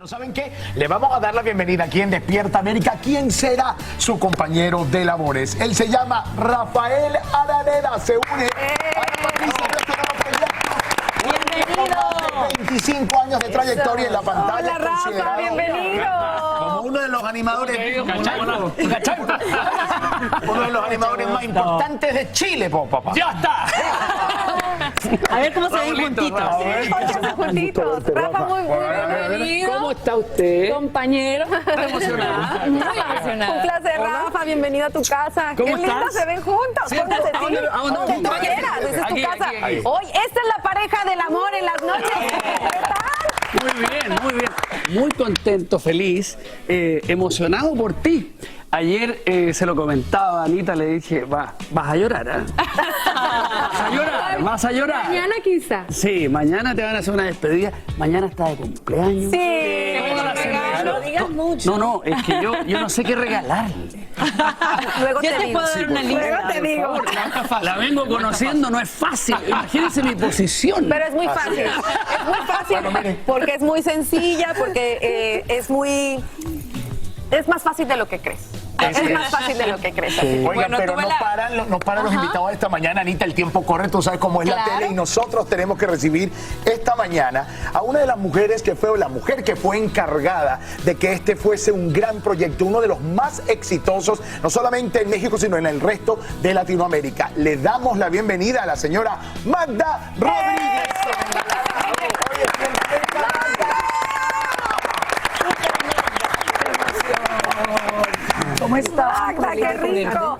Pero ¿saben qué? Le vamos a dar la bienvenida aquí en Despierta América. ¿Quién será su compañero de labores? Él se llama Rafael Araneda. Se une a la noticia de este nuevo proyecto. Bienvenido. 25 años de trayectoria en la pantalla. Hola, Rafa, bienvenido. Como uno de los animadores. Uno de los animadores más importantes de Chile, papá. ¡Ya está! A ver cómo se ven juntitos. Juntitos. Rafa, muy bienvenido. ¿Cómo está usted? Compañero. ¿Está emocionada? Muy emocionada. Un placer, Rafa. Bienvenido a tu casa. ¿Cómo Qué lindo estás? se ven juntos. Sí, Pónganse, ¿a dónde- a dónde- Donde tú aquí, quieras. Esa es tu aquí, casa. aquí. Hoy, esta es la pareja del amor en las noches. ¿Qué tal? Muy bien, muy bien. Muy contento, feliz, emocionado por ti. Ayer se lo comentaba a Anita, le dije, vas a llorar, ¿eh? Vas a llorar. Mañana quizá. Sí, mañana te van a hacer una despedida. Mañana está de cumpleaños. Sí. No digas mucho. No, es que yo no sé qué regalarle. Luego Yo te te digo. puedo dar una lista. Luego te digo. La vengo conociendo, no es fácil. Imagínense mi posición. Pero es muy fácil. Es muy fácil porque es muy sencilla, porque es más fácil de lo que crees. Es más fácil de lo que crees. Oigan, Bueno, pero tuve no paran los invitados de esta mañana, Anita, el tiempo corre, tú sabes cómo es la Claro. tele y nosotros tenemos que recibir esta mañana a una de las mujeres que fue, la mujer que fue encargada de que este fuese un gran proyecto, uno de los más exitosos, no solamente en México, sino en el resto de Latinoamérica. Le damos la bienvenida a la señora Magda Rodríguez. Oye, bienvenida, Magda. ¿Cómo está? Magda, qué rico.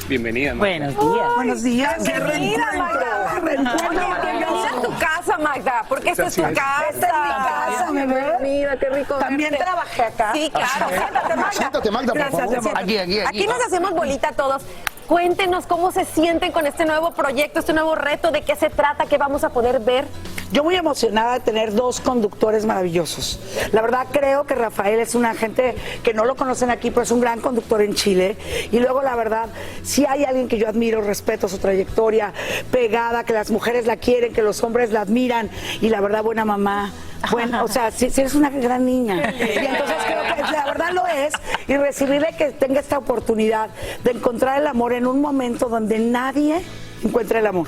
Bienvenida, Magda. Buenos días. Buenos días. Bienvenida, Magda. Oye, bienvenida a tu casa, Magda, porque esta es tu casa. Esta es mi casa, ¿me ves? Bienvenida, qué rico También verte. trabajé acá. Sí, claro. Siéntate, Magda. Siéntate, Magda, por Gracias, favor. amor. Aquí. Aquí nos hacemos bolita todos. Cuéntenos cómo se sienten con este nuevo proyecto, este nuevo reto, de qué se trata, qué vamos a poder ver. Yo muy emocionada de tener dos conductores maravillosos. La verdad creo que Rafael es una gente que no lo conocen aquí, pero es un gran conductor en Chile. Y luego la verdad, si hay alguien que yo admiro, respeto su trayectoria, pegada, que las mujeres la quieren, que los hombres la admiran. Y la verdad, buena mamá. Bueno, o sea, si eres una gran niña. Y entonces creo que la verdad lo es. Y recibirle que tenga esta oportunidad de encontrar el amor en un momento donde nadie encuentra el amor.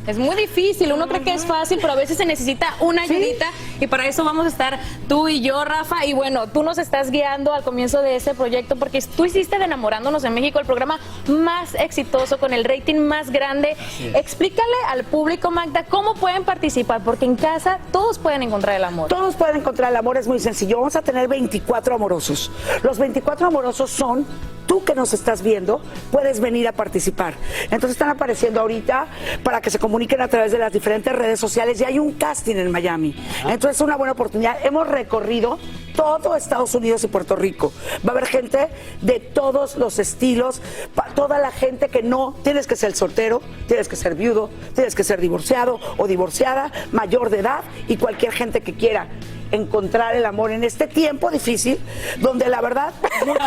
Es muy difícil, uno cree que es fácil, pero a veces se necesita una ayudita y para eso vamos a estar tú y yo, Rafa. Y bueno, tú nos estás guiando al comienzo de este proyecto porque tú hiciste de Enamorándonos en México el programa más exitoso, con el rating más grande. Explícale al público, Magda, cómo pueden participar, porque en casa todos pueden encontrar el amor. Todos pueden encontrar el amor, es muy sencillo. Vamos a tener 24 amorosos. Los 24 amorosos son tú que nos estás viendo, puedes venir a participar. Entonces están apareciendo ahorita para que se comuniquen a través de las diferentes redes sociales y hay un casting en Miami. Entonces es una buena oportunidad. Hemos recorrido todo Estados Unidos y Puerto Rico. Va a haber gente de todos los estilos, toda la gente que no, tienes que ser soltero, tienes que ser viudo, tienes que ser divorciado o divorciada, mayor de edad y cualquier gente que quiera encontrar el amor en este tiempo difícil, donde la verdad, por favor,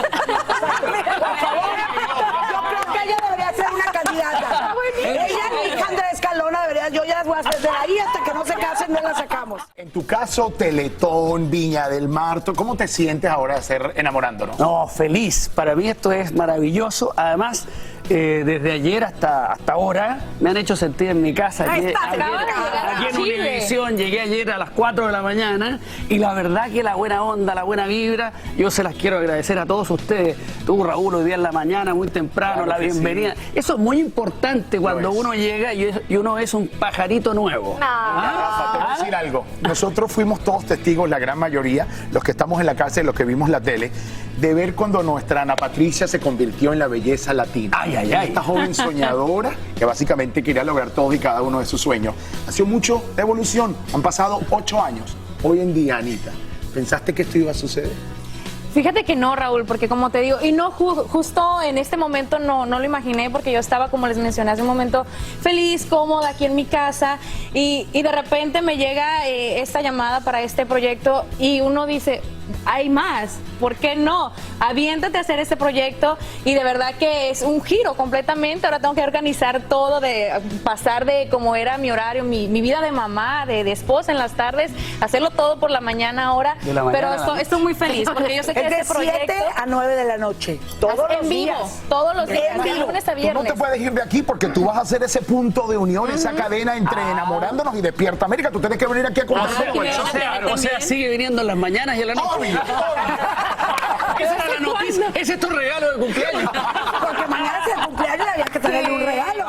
yo creo que ella debería ser una candidata. Ella y mi hija Andrea Escalona debería, yo ya las voy a hacer de ahí hasta que no se casen, no las sacamos. En tu caso, Teletón, Viña del Mar, ¿cómo te sientes ahora de ser Enamorándonos? No, feliz. Para mí esto es maravilloso. Además, desde ayer hasta ahora me han hecho sentir en mi casa. Ahí Aquí, está, acaba de llegar a aquí en Chile. Univisión, llegué ayer a las 4 de la mañana y la verdad que la buena onda, la buena vibra, yo se las quiero agradecer a todos ustedes. Tú, Raúl, hoy día en la mañana, muy temprano, Claro la que bienvenida. Eso es muy importante cuando es. uno llega y uno es un pajarito nuevo. Rafa, te voy a decir algo. Nosotros fuimos todos testigos, la gran mayoría, los que estamos en la cárcel, los que vimos la tele, de ver cuando nuestra Ana Patricia se convirtió en la belleza latina. Ay. Esta joven soñadora que básicamente quería lograr todos y cada uno de sus sueños. Ha sido mucho de evolución. Han pasado 8 años. Hoy en día, Anita, ¿pensaste que esto iba a suceder? Fíjate que no, Raúl, porque como te digo, y no justo en este momento no lo imaginé, porque yo estaba, como les mencioné hace un momento, feliz, cómoda aquí en mi casa, y de repente me llega esta llamada para este proyecto y uno dice, hay más, ¿por qué no? Aviéntate a hacer este proyecto y de verdad que es un giro completamente. Ahora tengo que organizar todo, de pasar de como era mi horario, mi vida de mamá, de esposa en las tardes, hacerlo todo por la mañana ahora. Pero estoy muy feliz porque yo sé que Es de este proyecto 7 a 9 de la noche, todos los en vivo, días. todos los días, En de vivo. lunes a Tú no viernes. te puedes ir de aquí porque tú vas a hacer ese punto de unión, esa cadena entre enamorándonos y Despierta América. Tú tienes que venir aquí a contar todo eso. O sea, sigue viniendo en las mañanas y en la noche. Obvio, Esa era la noticia. Ese es tu regalo de cumpleaños. Porque mañana es el cumpleaños y había que tenerle un regalo.